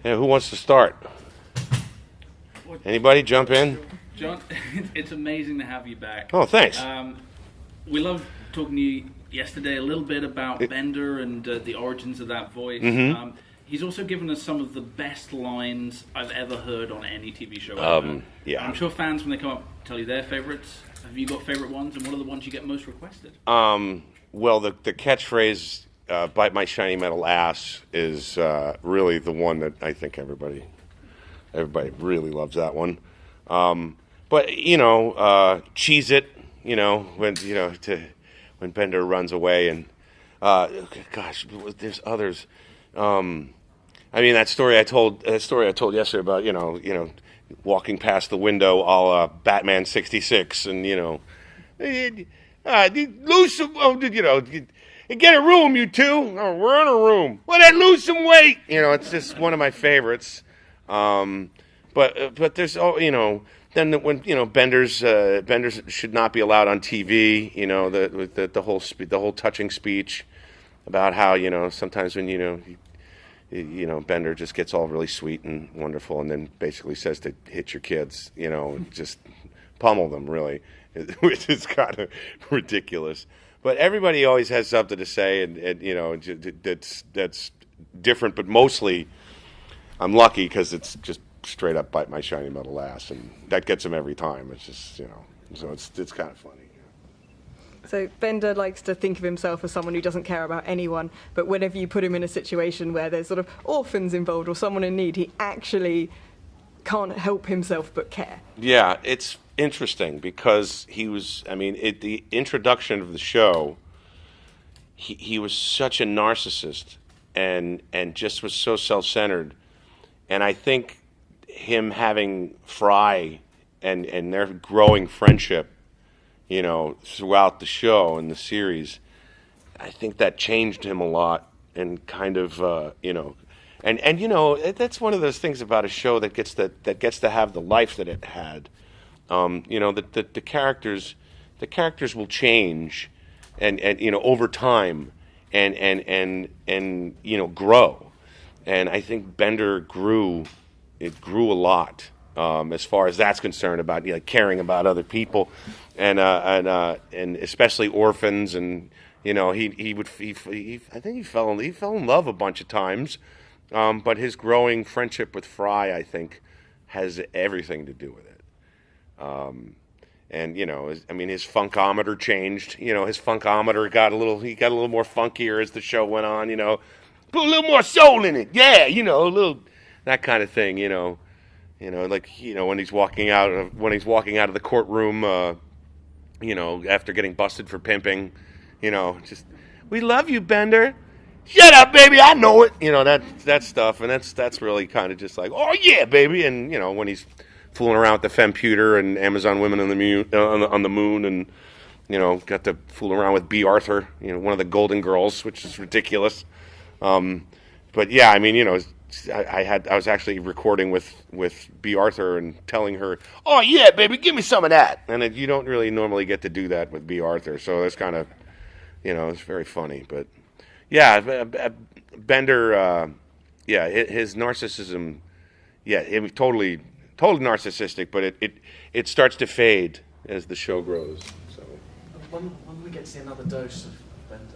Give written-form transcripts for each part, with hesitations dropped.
Yeah, who wants to start? Anybody jump in? John, it's amazing to have you back. Oh, thanks. We loved talking to you yesterday a little bit about Bender and the origins of that voice. Mm-hmm. He's also given us some of the best lines I've ever heard on any TV show ever. Yeah. I'm sure fans, when they come up, tell you their favorites. Have you got favorite ones, and what are the ones you get most requested? Well, the catchphrase, bite my shiny metal ass, is really the one that I think everybody really loves that one. But, cheese it, when Bender runs away, and, gosh, there's others. That story I told yesterday about, walking past the window, all Batman '66, and lose some, get a room, you two. Oh, we're in a room. Well, then lose some weight. It's just one of my favorites. But there's then when Bender's should not be allowed on TV. The whole touching speech about how sometimes when Bender just gets all really sweet and wonderful, and then basically says to hit your kids, just pummel them, really, which is kind of ridiculous. But everybody always has something to say, and that's different. But mostly, I'm lucky because it's just straight up bite my shiny metal ass, and that gets him every time. It's just so it's kind of funny. So Bender likes to think of himself as someone who doesn't care about anyone, but whenever you put him in a situation where there's sort of orphans involved or someone in need, he actually can't help himself but care. Yeah, it's interesting because he was, the introduction of the show, he was such a narcissist and just was so self-centered. And I think him having Fry and their growing friendship, throughout the show and the series, I think that changed him a lot, and kind of, that's one of those things about a show that gets to have the life that it had. The characters will change, and over time, and grow, and I think Bender grew a lot. As far as that's concerned, about caring about other people, and especially orphans, and I think he fell in love a bunch of times, but his growing friendship with Fry, I think, has everything to do with it. His funkometer changed. His funkometer got a little more funkier as the show went on. Put a little more soul in it, yeah. A little that kind of thing. When he's walking out of the courtroom, after getting busted for pimping, just, we love you, Bender. Shut up, baby, I know it. That stuff, and that's really kind of just like, oh yeah, baby. And when he's fooling around with the femputer and Amazon Women on the moon, and got to fool around with B. Arthur, one of the Golden Girls, which is ridiculous. But yeah, I was actually recording with B. Arthur and telling her, oh yeah, baby, give me some of that. And you don't really normally get to do that with B. Arthur, so that's kind of, it's very funny. But yeah, Bender, his narcissism, totally narcissistic, but it starts to fade as the show grows. So when we get to see another dose of Bender?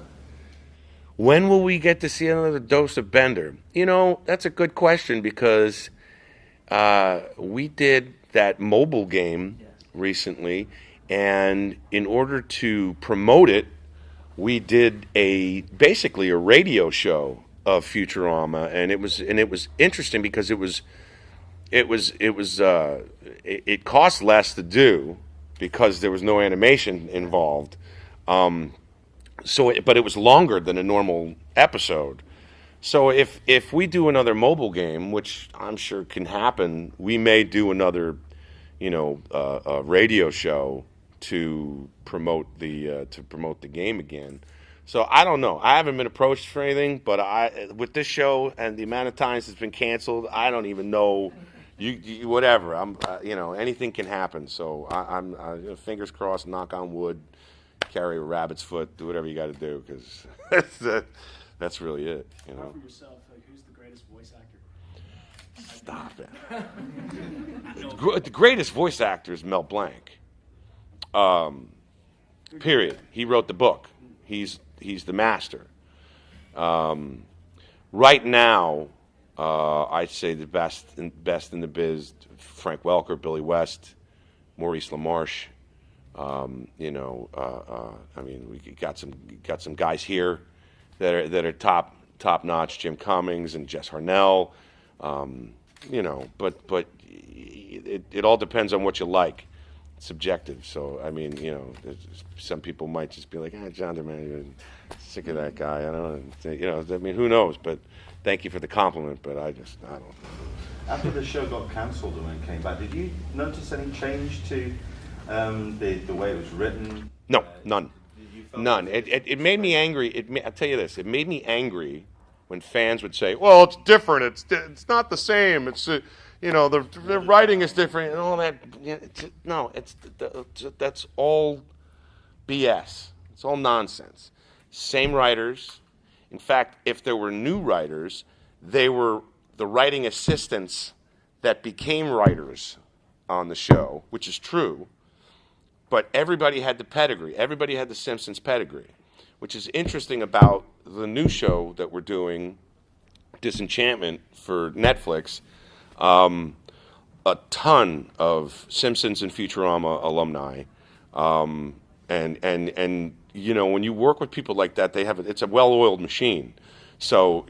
When will we get to see another dose of Bender? That's a good question, because we did that mobile game recently, and in order to promote it, we did basically a radio show of Futurama, and it was interesting because it cost less to do because there was no animation involved. But it was longer than a normal episode. So if we do another mobile game, which I'm sure can happen, we may do another, radio show to promote the game again. So I don't know. I haven't been approached for anything, but with this show and the amount of times it's been canceled, I don't even know. You whatever. Anything can happen. So I'm fingers crossed, knock on wood. Carry a rabbit's foot, do whatever you got to do, because that's really it. For yourself, who's the greatest voice actor? Stop it. The greatest voice actor is Mel Blanc. Period. He wrote the book. He's the master. Right now, I'd say the best in the biz: Frank Welker, Billy West, Maurice LaMarche. I mean, we got some guys here that are top notch. Jim Cummings and Jess Harnell. But it all depends on what you like. It's subjective. So I mean, some people might just be like, John DiMaggio, sick of that guy. I don't know. I mean, who knows? But thank you for the compliment. But I don't know. After the show got cancelled and then came back, did you notice any change to the way it was written? No, none. None. It made me angry. I'll tell you this. It made me angry when fans would say, "Well, it's different. It's not the same. It's the writing is different and all that." That's all BS. It's all nonsense. Same writers. In fact, if there were new writers, they were the writing assistants that became writers on the show, which is true. But everybody had the pedigree. Everybody had the Simpsons pedigree, which is interesting about the new show that we're doing, Disenchantment, for Netflix. A ton of Simpsons and Futurama alumni, and when you work with people like that, it's a well-oiled machine. So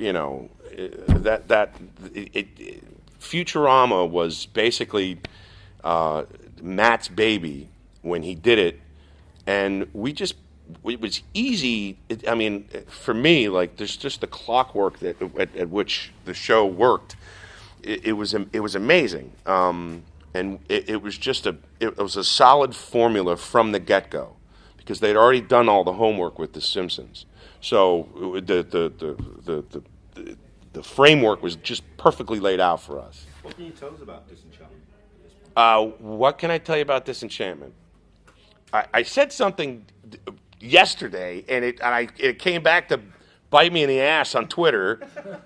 Futurama was basically Matt's baby when he did it, and it was easy. For me, like, there's just the clockwork at which the show worked. It was amazing, and it was a solid formula from the get-go, because they'd already done all the homework with The Simpsons. So the framework was just perfectly laid out for us. What can you tell us about Disenchantment? What can I tell you about Disenchantment? I said something yesterday, and it came back to bite me in the ass on Twitter.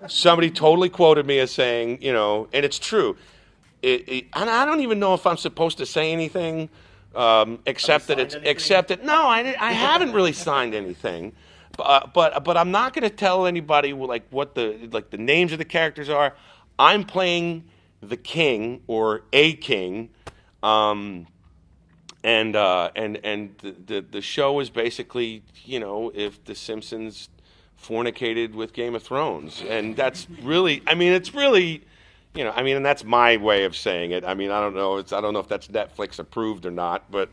Somebody totally quoted me as saying, and it's true. And I don't even know if I'm supposed to say anything, except that no, I haven't really signed anything. But I'm not going to tell anybody what the names of the characters are. I'm playing the king or a king. And the show is basically, if The Simpsons fornicated with Game of Thrones, and that's really, it's really, and that's my way of saying it. I don't know if that's Netflix approved or not, but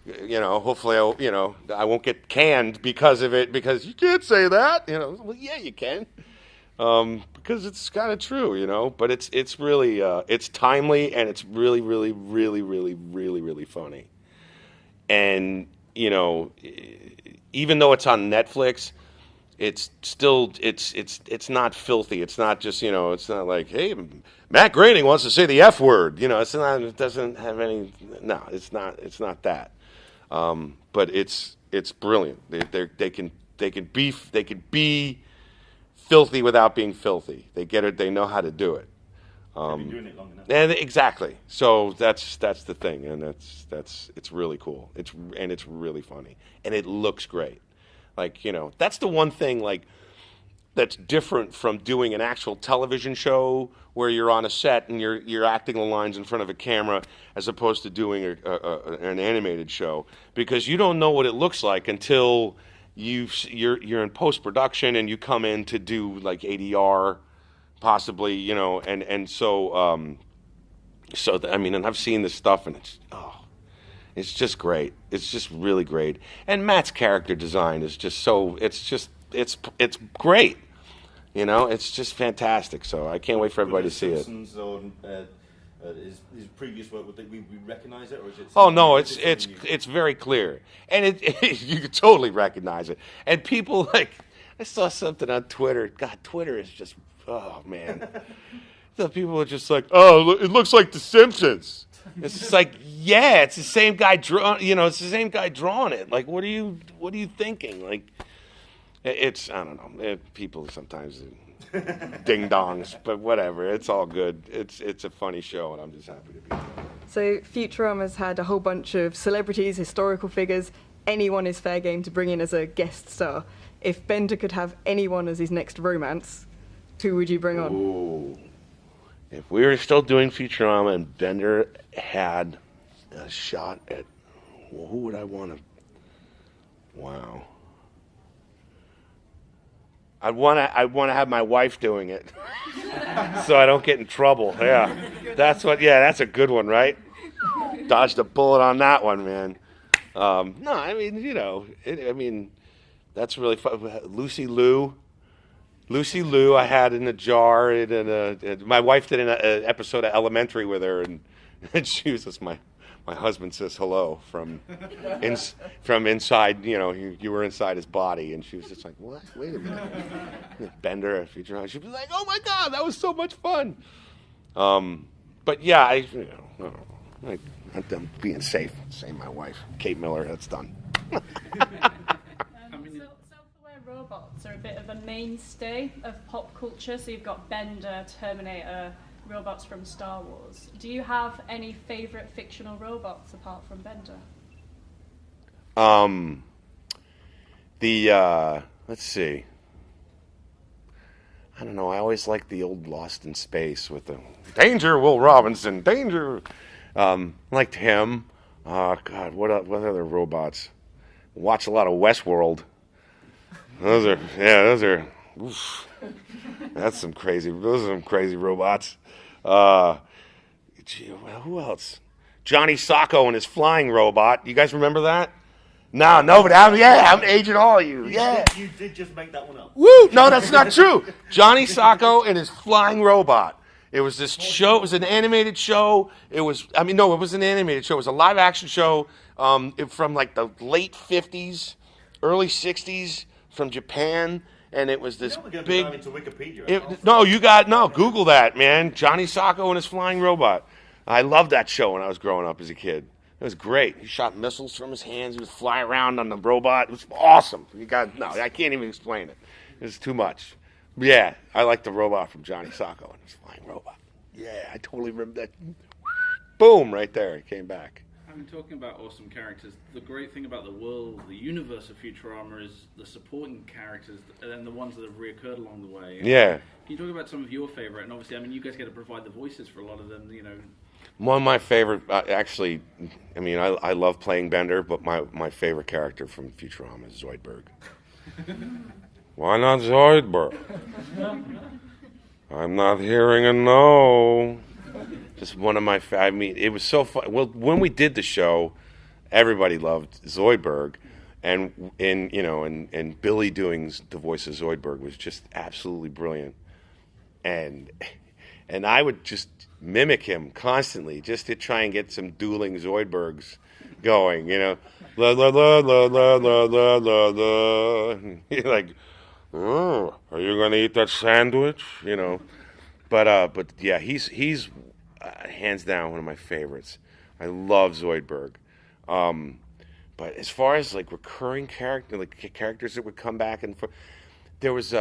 hopefully I won't get canned because of it, because you can't say that. Well, yeah, you can, because it's kind of true, But it's really it's timely, and it's really, really, really, really, really, really funny. And even though it's on Netflix, it's still it's not filthy. It's not just it's not like, hey, Matt Groening wants to say the F word. It's not. It doesn't have any. No, it's not. It's not that. But it's brilliant. They can be filthy without being filthy. They get it. They know how to do it. They've been doing it long enough. And exactly. So that's the thing, and it's really cool. It's really funny, and it looks great. Like, that's the one thing that's different from doing an actual television show where you're on a set and you're acting the lines in front of a camera, as opposed to doing an animated show, because you don't know what it looks like until you're in post production and you come in to do like ADR. Possibly, and so and I've seen this stuff, and it's just great. It's just really great. And Matt's character design is just it's great. It's just fantastic. So I can't wait for everybody to see it. Or, his previous work, would we recognize it, or is it? Oh no, it's very clear, and you can totally recognize it. And people I saw something on Twitter. God, Twitter is just. Oh man, the people are just like, oh, it looks like The Simpsons. It's just like, yeah, it's the same guy it's the same guy drawing it. Like, what are you thinking? Like, I don't know. People sometimes ding dongs, but whatever. It's all good. It's a funny show, and I'm just happy to be here. So Futurama's had a whole bunch of celebrities, historical figures. Anyone is fair game to bring in as a guest star. If Bender could have anyone as his next romance, who would you bring on? Ooh. If we were still doing Futurama and Bender had a shot at, well, who would I want to? Wow. I'd want to have my wife doing it, so I don't get in trouble. Yeah, that's a good one, right? Dodged a bullet on that one, man. No, I mean, that's really fun. Lucy Liu, I had in a jar. My wife did an episode of Elementary with her, and she was just my husband says hello from inside. You were inside his body, and she was just like, "What? Wait a minute." Bender, Futurama. She'd be like, "Oh my God, that was so much fun." But yeah, I'm being safe. Say my wife, Kate Miller. That's done. Self-aware robots are a bit of a mainstay of pop culture. So you've got Bender, Terminator, robots from Star Wars. Do you have any favourite fictional robots apart from Bender? Let's see. I don't know. I always liked the old Lost in Space with the Danger, Will Robinson, Danger. Liked him. God, what other robots? Watch a lot of Westworld. Those are. Oof. Those are some crazy robots. Who else? Johnny Sacco and his flying robot. You guys remember that? No, nobody. I'm aging all of you. Yeah. You did just make that one up. Woo! No, that's not true. Johnny Sacco and his flying robot. It was this show. It was an animated show. It wasn't an animated show. It was a live action show from like the late 50s, early 60s from Japan. And it was this big. Into Wikipedia. Google that, man. Johnny Sacco and his flying robot. I loved that show when I was growing up as a kid. It was great. He shot missiles from his hands. He would fly around on the robot. It was awesome. I can't even explain it. It's too much. Yeah, I like the robot from Johnny Sacco and his flying robot. Yeah, I totally remember that. Boom, right there. It came back. I mean, talking about awesome characters, the great thing about the world, the universe of Futurama is the supporting characters and then the ones that have reoccurred along the way. Yeah. Can you talk about some of your favorite? And obviously, I mean, you guys get to provide the voices for a lot of them, One of my favorite, I love playing Bender, but my favorite character from Futurama is Zoidberg. Why not Zoidberg? I'm not hearing a no. Just one of my it was so fun. Well, when we did the show, everybody loved Zoidberg, and Billy doing the voice of Zoidberg was just absolutely brilliant. And I would just mimic him constantly just to try and get some dueling Zoidbergs going, La la la la la la la la la. You're like, oh, are you going to eat that sandwich? But yeah, he's hands down one of my favorites. I love Zoidberg. But as far as like recurring characters that would come back and forth, there was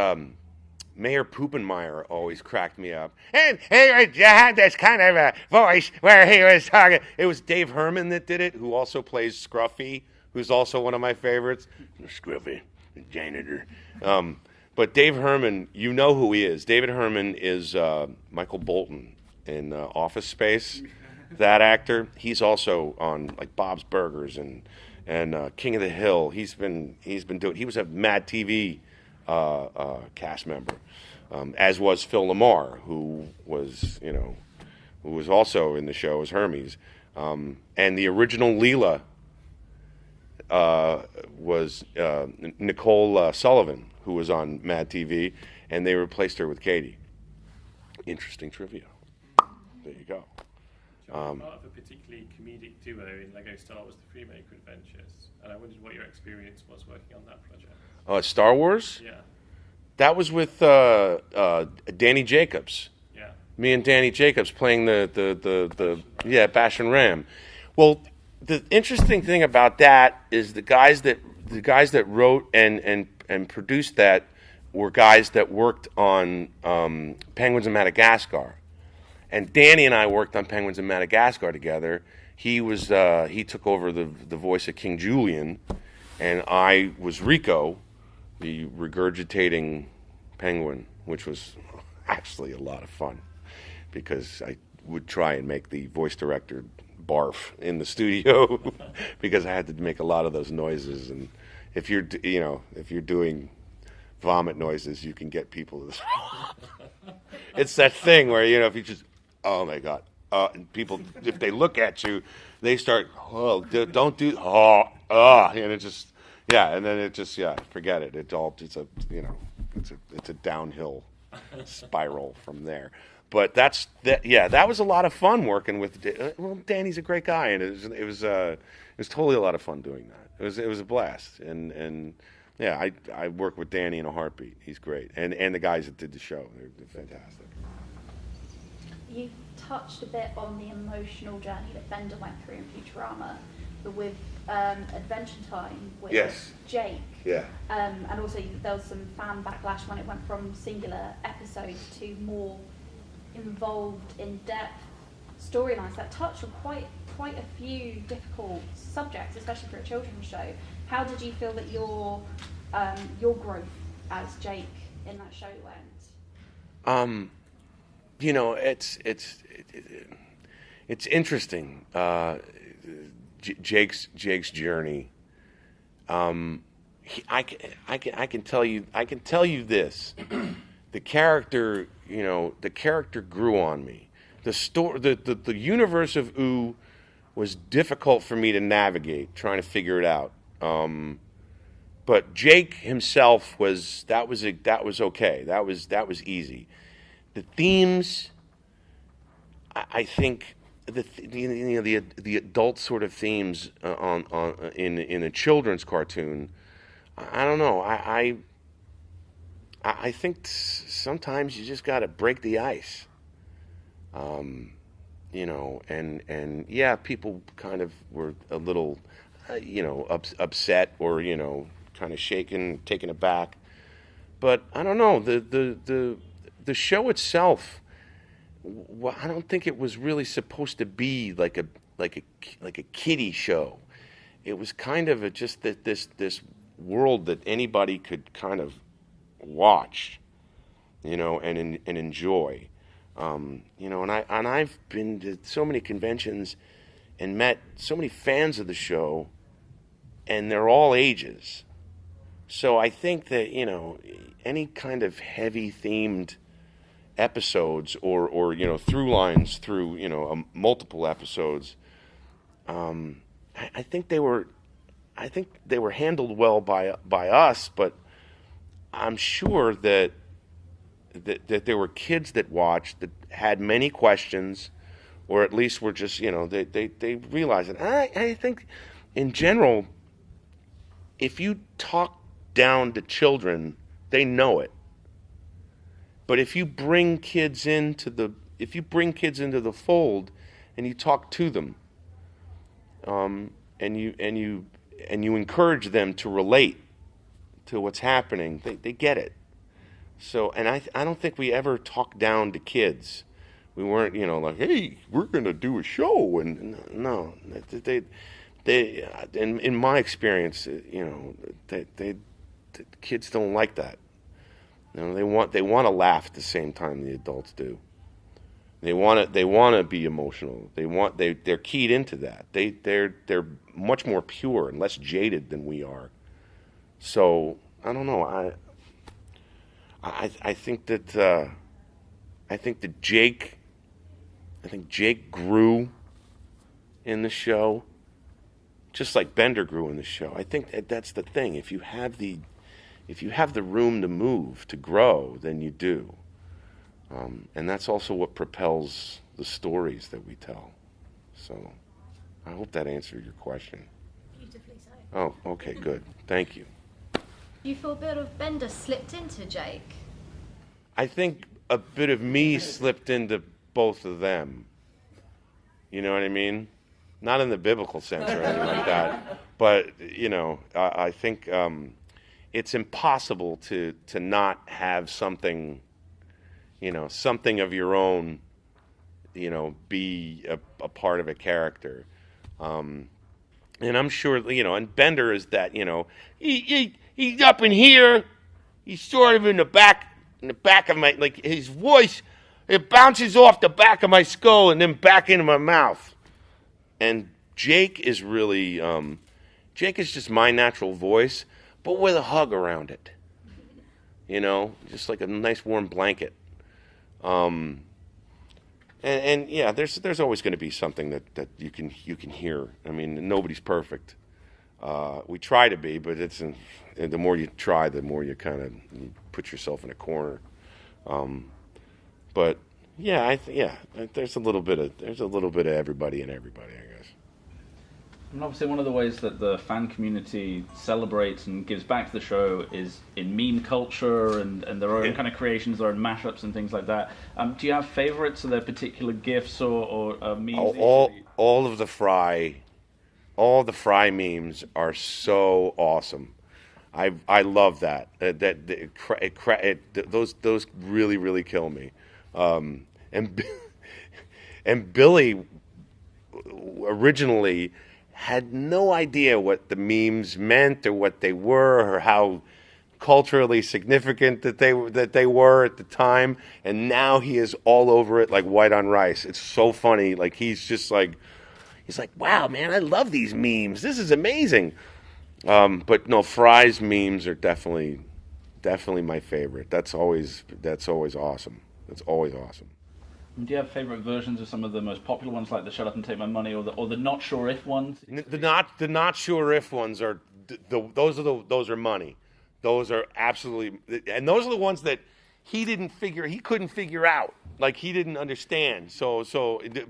Mayor Poopenmeyer always cracked me up. And you had this kind of a voice where he was talking. It was Dave Herman that did it, who also plays Scruffy, who's also one of my favorites. Scruffy, the janitor. But Dave Herman, you know who he is. David Herman is Michael Bolton in Office Space. That actor, he's also on like Bob's Burgers and King of the Hill. He's been doing. He was a Mad TV cast member, as was Phil Lamar, who was also in the show as Hermes, and the original Leela was Nicole Sullivan, who was on Mad TV, and they replaced her with Katie. Interesting trivia. There you go. Part of a particularly comedic duo in Lego Star Wars: The Freemaker Adventures, and I wondered what your experience was working on that project. Star Wars? Yeah. That was with Danny Jacobs. Yeah. Me and Danny Jacobs playing the Bash and Ram. Well, the interesting thing about that is the guys that wrote and produced that were guys that worked on Penguins of Madagascar, and Danny and I worked on Penguins of Madagascar together. He took over the voice of King Julian, and I was Rico, the regurgitating penguin, which was actually a lot of fun because I would try and make the voice director barf in the studio because I had to make a lot of those noises. And if you're doing vomit noises, you can get people to it's that thing where, if you just, oh my God, and people, if they look at you, they start, don't do, and it just, and then it just, forget it. It's a downhill spiral from there. But that was a lot of fun working with. Danny's a great guy, and it was totally a lot of fun doing that. It was a blast, and I work with Danny in a heartbeat. He's great, and the guys that did the show, they're fantastic. You touched a bit on the emotional journey that Bender went through in Futurama, but with Adventure Time with Jake. Yeah. And also there was some fan backlash when it went from singular episodes to more involved, in-depth storylines that touched on quite a few difficult subjects, especially for a children's show. How did you feel that your growth as Jake in that show went? It's interesting. Jake's journey. I can tell you this. The character grew on me. The universe of Ooh was difficult for me to navigate, trying to figure it out. But Jake himself was okay. That was easy. The themes, I think, the adult sort of themes in a children's cartoon. I don't know. I think sometimes you just got to break the ice. And people kind of were a little, upset or kind of shaken, taken aback. But I don't know. The show itself, I don't think it was really supposed to be like a kiddie show. It was kind of just this world that anybody could kind of watch, and enjoy. And I've been to so many conventions and met so many fans of the show, and they're all ages. So I think that any kind of heavy themed episodes or through lines through multiple episodes, I think they were handled well by us, but I'm sure that there were kids that watched that had many questions, or at least were just they realized it. I think in general, if you talk down to children, they know it. But if you bring kids into the fold and you talk to them, and you encourage them to relate to what's happening, they get it. So, and I don't think we ever talked down to kids. We weren't, like, hey, we're gonna do a show, and no, they in my experience, the kids don't like that. They want to laugh at the same time the adults do. They want to be emotional. They're keyed into that. They're much more pure and less jaded than we are. So I don't know. I think that Jake grew in the show, just like Bender grew in the show. I think that's the thing. If you have the room to move, to grow, then you do. And that's also what propels the stories that we tell. So I hope that answered your question. Beautifully so. Oh, okay, good. Thank you. Do you feel a bit of Bender slipped into Jake? I think a bit of me slipped into both of them. You know what I mean? Not in the biblical sense or anything like that. But, I think it's impossible to not have something, something of your own, be a part of a character. And I'm sure, and Bender is that, he's up in here, he's sort of in the back of my, like his voice, it bounces off the back of my skull and then back into my mouth. And Jake is really, Jake is just my natural voice, but with a hug around it. Just like a nice warm blanket. And yeah, there's always going to be something that you can hear. I mean, nobody's perfect. We try to be, but the more you try, the more you kind of put yourself in a corner. But yeah, there's a little bit of everybody and everybody, I guess. And obviously, one of the ways that the fan community celebrates and gives back to the show is in meme culture and their own kind of creations, their own mashups and things like that. Do you have favorites? Are there particular gifs or memes? All of the Fry memes are so awesome. I love that. Those really, really kill me. And Billy originally had no idea what the memes meant or what they were or how culturally significant that they were at the time, and now he is all over it like white on rice. It's so funny. Like he's like, wow, man, I love these memes. This is amazing. But no, Fry's memes are definitely my favorite. That's always awesome. That's always awesome. Do you have favorite versions of some of the most popular ones, like the "Shut Up and Take My Money" or the "Not Sure If" ones? The not sure if ones are those are money. Those are absolutely, and those are the ones that he couldn't figure out. Like he didn't understand. So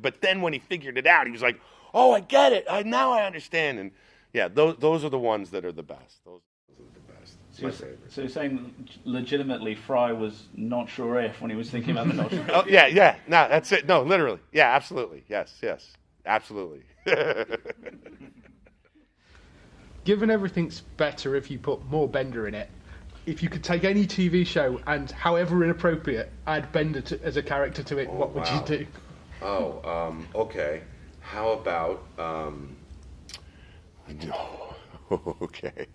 but then when he figured it out, he was like, "Oh, I get it. Now I understand." And yeah, those are the ones that are the best. Those are the best. My favorite. So you're saying legitimately Fry was not sure if when he was thinking about the not sure if? Oh, yeah. No, that's it. No, literally. Yeah, absolutely. Yes. Absolutely. Given everything's better if you put more Bender in it, if you could take any TV show and, however inappropriate, add Bender as a character to it, what would you do? Okay. How about, okay.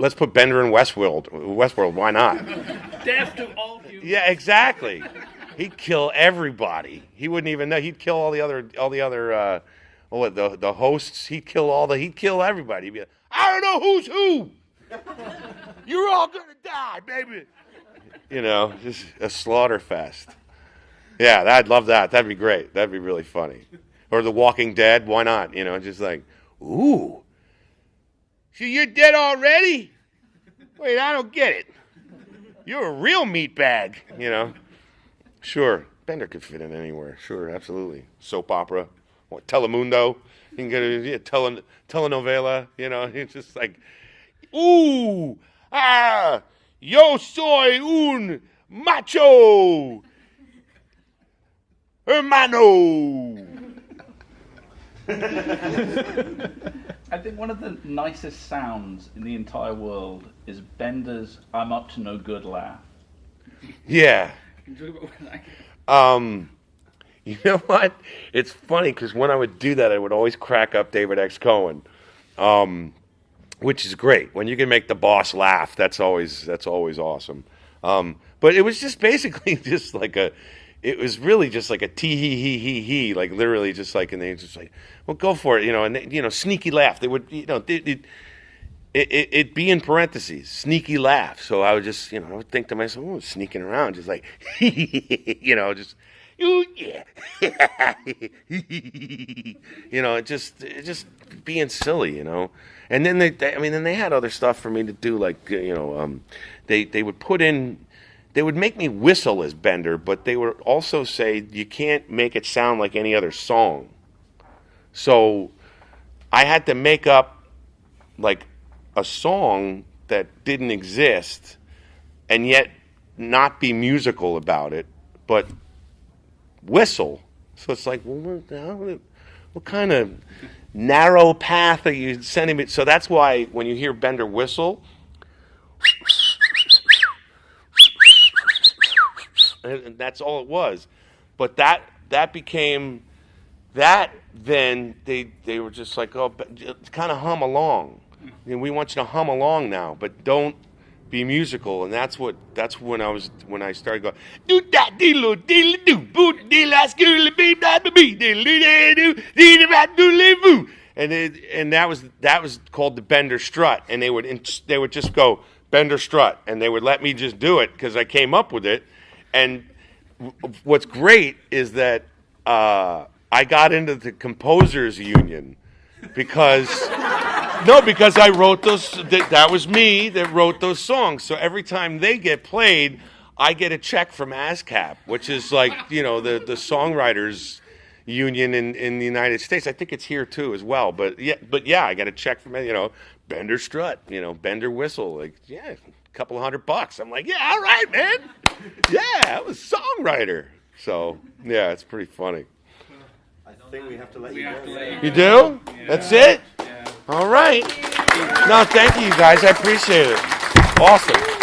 Let's put Bender in Westworld. Westworld, why not? Death to all humans. Yeah, exactly. He'd kill everybody. He wouldn't even know. He'd kill all the other the hosts. He'd kill everybody. He'd be like, I don't know who's who. You're all gonna die, baby. Just a slaughter fest. Yeah, I'd love that. That'd be great. That'd be really funny. Or The Walking Dead. Why not? Just like, ooh. So you're dead already? Wait, I don't get it. You're a real meatbag, Sure, Bender could fit in anywhere. Sure, absolutely. Soap opera, or Telemundo. You can get a telenovela. It's just like, ooh, yo soy un macho, hermano. I think one of the nicest sounds in the entire world is Bender's "I'm up to no good" laugh. Yeah. You know what? It's funny because when I would do that, I would always crack up David X. Cohen, which is great. When you can make the boss laugh, that's always awesome. But it was just basically just like it was really just like a tee hee hee hee, like literally just like, and they just like, well, go for it, and they, sneaky laugh. They would, it'd be in parentheses, sneaky laugh. So I would just, I would think to myself, oh, sneaking around, just like, just, ooh, yeah, just being silly, And then they had other stuff for me to do, like, they would put in. They would make me whistle as Bender, but they would also say you can't make it sound like any other song. So I had to make up like a song that didn't exist and yet not be musical about it, but whistle. So it's like, well, what kind of... narrow path are you sending me? So that's why when you hear Bender whistle, and that's all it was. But that became that. Then they were just like, oh, kind of hum along. And we want you to hum along now, but don't be musical. And that's when I started going do da dee dee do boo dee la school be da be dee do dee da do boo. And that was called the Bender strut. And they would just go Bender strut, and they would let me just do it because I came up with it. And what's great is that I got into the composers union because I wrote those. That was me that wrote those songs. So every time they get played, I get a check from ASCAP, which is like the songwriters union in the United States. I think it's here too as well. But yeah, I got a check from Bender strut, Bender whistle, like a couple of $100. I'm like, yeah, all right, man. Yeah, I was a songwriter. So yeah, it's pretty funny. I think we have to let you go. You do? Yeah. That's it? Yeah. All right. No, thank you guys. I appreciate it. Awesome.